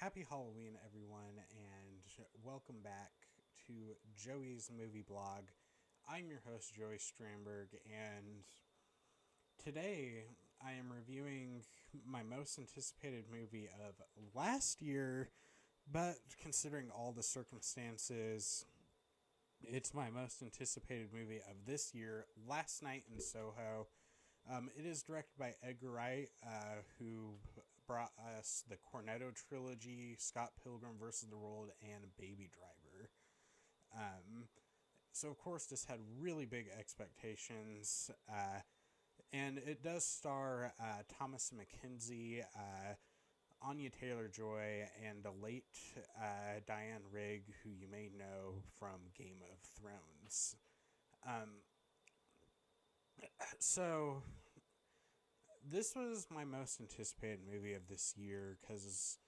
Happy Halloween, everyone, and welcome back to Joey's Movie Blog. I'm your host, Joey Stramberg, and today I am reviewing my most anticipated movie of last year, but considering all the circumstances, it's my most anticipated movie of this year, Last Night in Soho. It is directed by Edgar Wright, who brought us the Cornetto trilogy, Scott Pilgrim vs. the World, and Baby Driver. So, of course, this had really big expectations. And it does star Thomas McKenzie, Anya Taylor-Joy, and the late Diane Rigg, who you may know from Game of Thrones. So, this was my most anticipated movie of this year because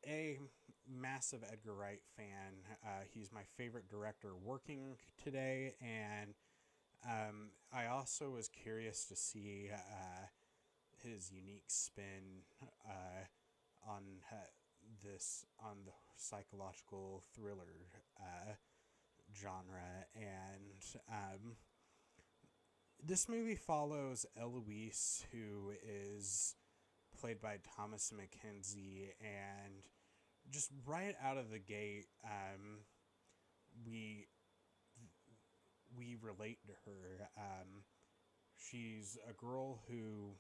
a massive Edgar Wright fan. He's my favorite director working today, and I also was curious to see his unique spin on on the psychological thriller genre, and this movie follows Eloise, who is played by Thomas McKenzie, and just right out of the gate, we we relate to her. She's a girl who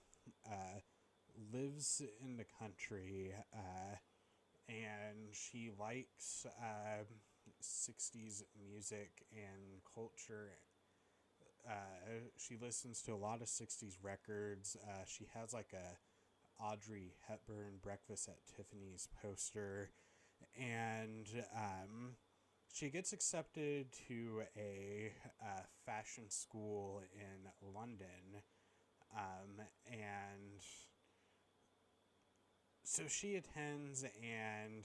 lives in the country, and she likes 60s music and culture. She listens to a lot of 60s records. She has like a Audrey Hepburn Breakfast at Tiffany's poster, and she gets accepted to a fashion school in London, and so she attends, and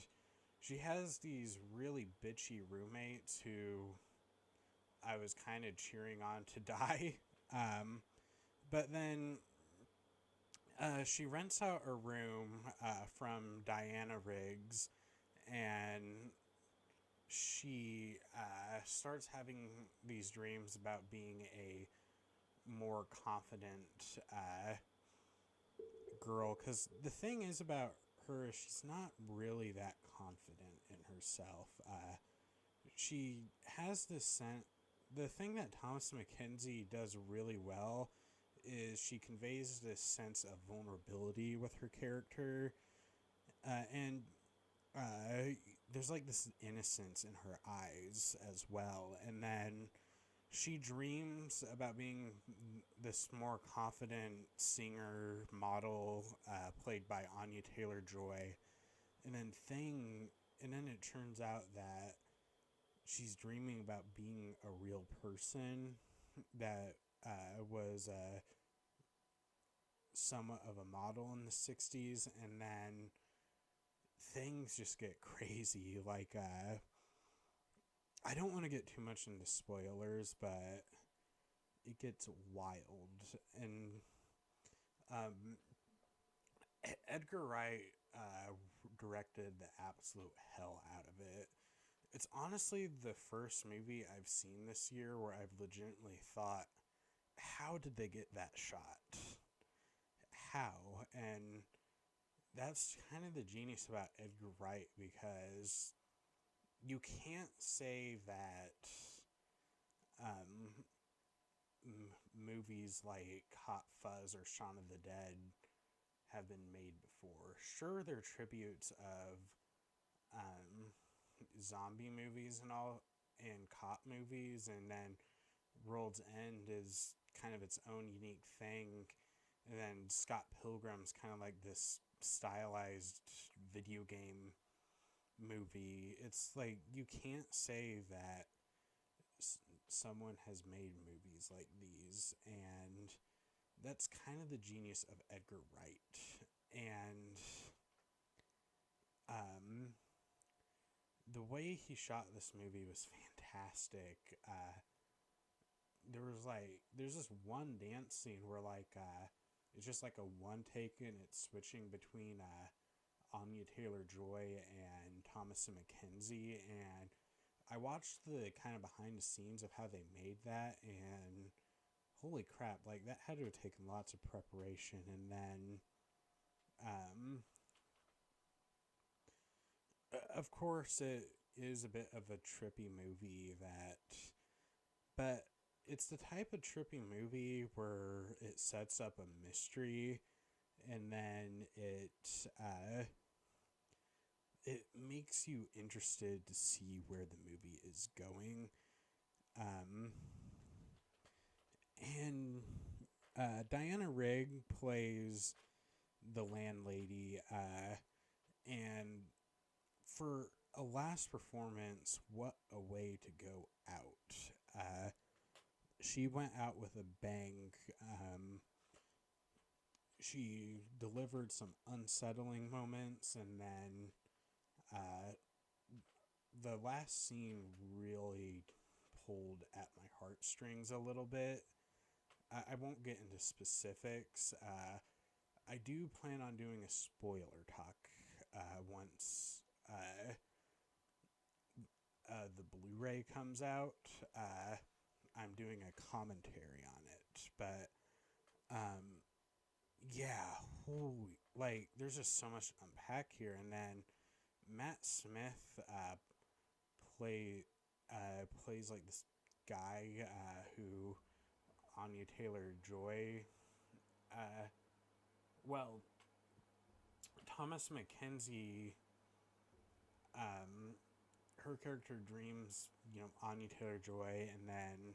she has these really bitchy roommates who I was kind of cheering on to die. But then she rents out a room from Diana Riggs, and she starts having these dreams about being a more confident girl. Because the thing is about her, she's not really that confident in herself. She has this sense. The thing that Thomas McKenzie does really well is she conveys this sense of vulnerability with her character, and there's like this innocence in her eyes as well. And then she dreams about being this more confident singer model, played by Anya Taylor-Joy, and then it turns out that she's dreaming about being a real person that was somewhat of a model in the 60s, and then things just get crazy. Like, I don't want to get too much into spoilers, but it gets wild. And Edgar Wright directed the absolute hell out of it. It's honestly the first movie I've seen this year where I've legitimately thought, how did they get that shot? How? And that's kind of the genius about Edgar Wright, because you can't say that movies like Hot Fuzz or Shaun of the Dead have been made before. Sure, they're tributes of zombie movies and all, and cop movies, and then World's End is kind of its own unique thing, and then Scott Pilgrim's kind of like this stylized video game movie. It's like you can't say that someone has made movies like these, and that's kind of the genius of Edgar Wright. And the way he shot this movie was fantastic. There's this one dance scene where it's just like a one take, and it's switching between Anya Taylor-Joy and Thomasin McKenzie, and I watched the kind of behind the scenes of how they made that, and holy crap, like, that had to have taken lots of preparation. And then, of course, it is a bit of a trippy movie but it's the type of trippy movie where it sets up a mystery, and then it makes you interested to see where the movie is going. Um, and Diana Rigg plays the landlady, and for a last performance, what a way to go out. She went out with a bang. She delivered some unsettling moments, and then the last scene really pulled at my heartstrings a little bit. I won't get into specifics. I do plan on doing a spoiler talk once the Blu-ray comes out. I'm doing a commentary on it, but yeah, holy, like, there's just so much to unpack here. And then Matt Smith plays like this guy who Anya Taylor-Joy, well, Thomas McKenzie, her character dreams, Anya Taylor-Joy, and then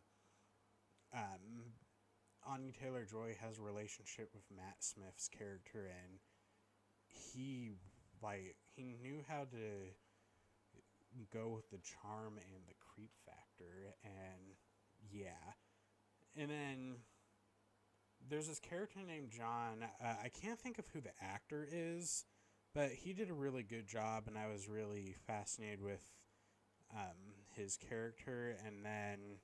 Anya Taylor-Joy has a relationship with Matt Smith's character, and he knew how to go with the charm and the creep factor, and yeah. And then there's this character named John. I can't think of who the actor is, but he did a really good job, and I was really fascinated with his character. And then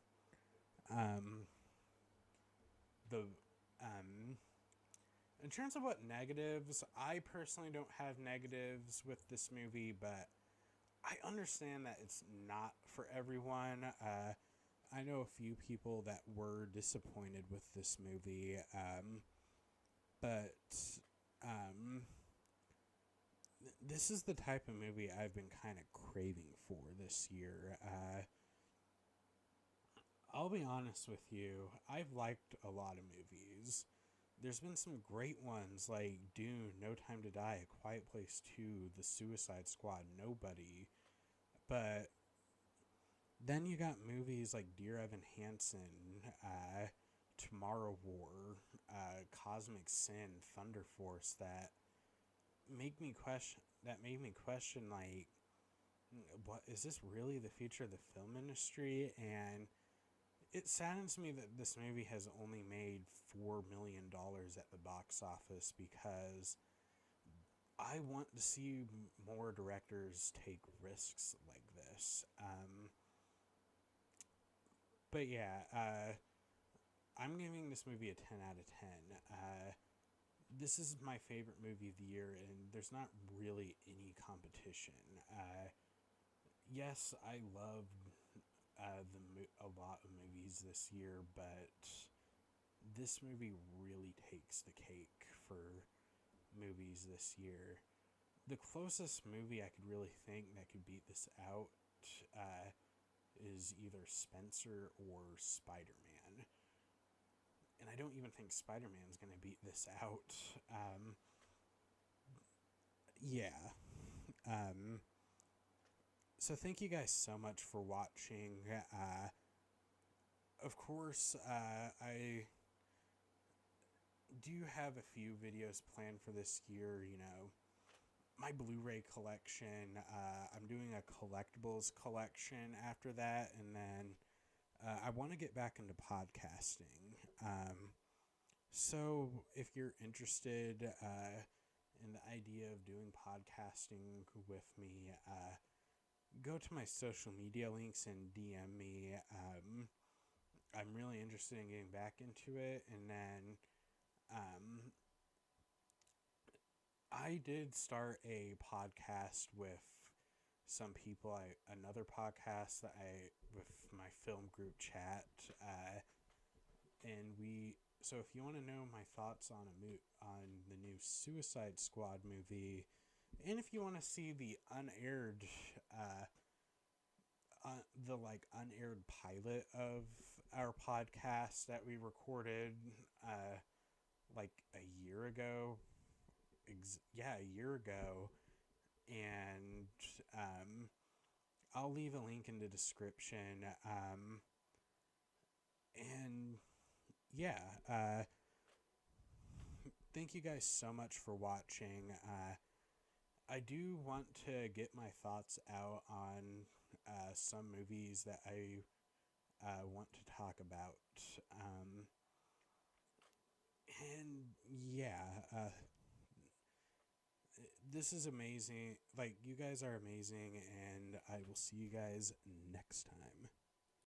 in terms of what negatives, I personally don't have negatives with this movie, but I understand that it's not for everyone. I know a few people that were disappointed with this movie, but this is the type of movie I've been kind of craving for this year. I'll be honest with you, I've liked a lot of movies. There's been some great ones like Dune, No Time to Die, A Quiet Place 2, The Suicide Squad, Nobody. But then you got movies like Dear Evan Hansen, Tomorrow War, Cosmic Sin, Thunder Force that made me question, like, what is this really the future of the film industry? And it saddens me that this movie has only made $4 million at the box office, because I want to see more directors take risks like this. But yeah, I'm giving this movie a 10 out of 10. This is my favorite movie of the year, and there's not really any competition. Yes, I loved a lot of movies this year, but this movie really takes the cake for movies this year. The closest movie I could really think that could beat this out is either Spencer or Spider-Man. And I don't even think Spider-Man's going to beat this out. Yeah. So thank you guys so much for watching. Of course, I do have a few videos planned for this year, my Blu-ray collection. I'm doing a collectibles collection after that, and then I want to get back into podcasting. So if you're interested in the idea of doing podcasting with me, go to my social media links and DM me. I'm really interested in getting back into it, and then I did start a podcast with some people. Another podcast that I with my film group chat, and we. So if you want to know my thoughts on on the new Suicide Squad movie, and if you want to see the unaired, uh, the unaired pilot of our podcast that we recorded, like a year ago, a year ago, and I'll leave a link in the description. And yeah, thank you guys so much for watching. I do want to get my thoughts out on some movies that I want to talk about. Um, and yeah, this is amazing. Like, you guys are amazing, and I will see you guys next time.